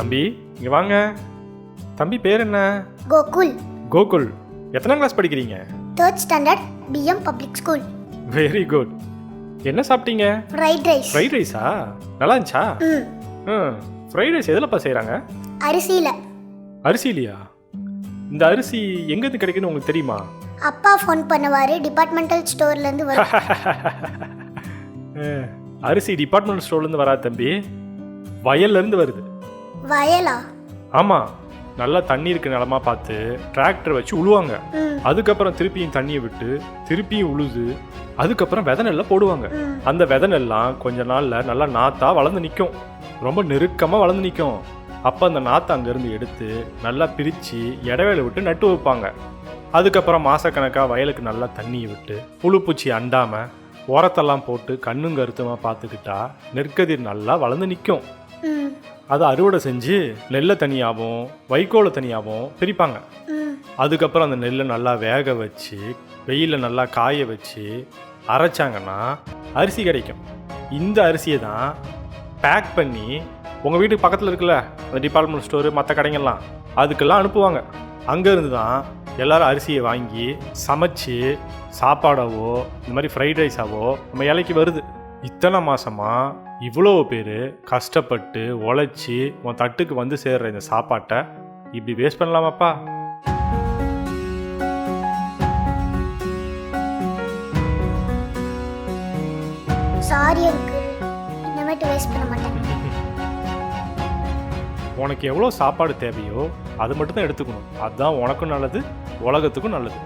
தம்பி இங்கே வாங்க. தம்பி பேர் என்ன? கோகுல். கோகுல். எத்தனாம் கிளாஸ் படிக்கிறீங்க? 3rd standard BM Public School. Very good. என்ன சாப்பிட்டீங்க? Fried rice. ஃப்ரைட் ரைஸா? நல்லா இருந்துச்சா? ஃப்ரைட் ரைஸ் எதுலப்பா செய்கிறாங்க? அரிசியில. அரிசிலையா? இந்த அரிசி எங்கேருந்து கிடைக்குன்னு உங்களுக்கு தெரியுமா? அப்பா ஃபோன் பண்ணுவாரு, டிபார்ட்மெண்டல் ஸ்டோர்லேருந்து வரும். அரிசி டிபார்ட்மெண்ட் ஸ்டோர்லேருந்து வராது தம்பி, வயல்லேருந்து வருது. வயலா? ஆமாம், நல்லா தண்ணி இருக்க நிலமா பார்த்து டிராக்டர் வச்சு உழுவாங்க. அதுக்கப்புறம் திருப்பியும் தண்ணியை விட்டு திருப்பியும் உழுது அதுக்கப்புறம் விதை நெல்லை போடுவாங்க. அந்த விதை நெல்லாம் கொஞ்ச நாளில் நல்லா நாத்தா வளர்ந்து நிற்கும், ரொம்ப நெருக்கமாக வளர்ந்து நிற்கும். அப்போ அந்த நாற்றை அங்கேருந்து எடுத்து நல்லா பிரித்து இடைவேளை விட்டு நட்டு வைப்பாங்க. அதுக்கப்புறம் மாதக்கணக்காக வயலுக்கு நல்லா தண்ணியை விட்டு புழுப்பூச்சி அண்டாமல் உரத்தெல்லாம் போட்டு கண்ணும் கருத்துமாக பார்த்துக்கிட்டா நெற்கதிர் நல்லா வளர்ந்து நிற்கும். அதை அறுவடை செஞ்சு நெல்லை தனியாகவும் வைக்கோலை தனியாகவும் பிரிப்பாங்க. அதுக்கப்புறம் அந்த நெல்லை நல்லா வேக வச்சு வெயிலில் நல்லா காய வச்சு அரைச்சாங்கன்னா அரிசி கிடைக்கும். இந்த அரிசியை தான் பேக் பண்ணி உங்கள் வீட்டுக்கு பக்கத்தில் இருக்குல்ல அந்த டிபார்ட்மெண்ட் ஸ்டோரு மற்ற கடைங்கள்லாம் அதுக்கெல்லாம் அனுப்புவாங்க. அங்கேருந்து தான் எல்லோரும் அரிசியை வாங்கி சமைச்சு சாப்பாடாவோ இந்த மாதிரி ஃப்ரைட் ரைஸாவோ நம்ம இலைக்கு வருது. இத்தனை மாதமாக இவ்வளோ பேர் கஷ்டப்பட்டு உழைச்சி உன் தட்டுக்கு வந்து சேர்ற இந்த சாப்பாட்டை இப்படி வேஸ்ட் பண்ணலாமாப்பா? சாரி அங்கிள், இனிமேட்டு வேஸ்ட் பண்ண மாட்டேன். உனக்கு எவ்வளோ சாப்பாடு தேவையோ அது மட்டும் தான் எடுத்துக்கணும். அதுதான் உனக்கும் நல்லது, உலகத்துக்கும் நல்லது.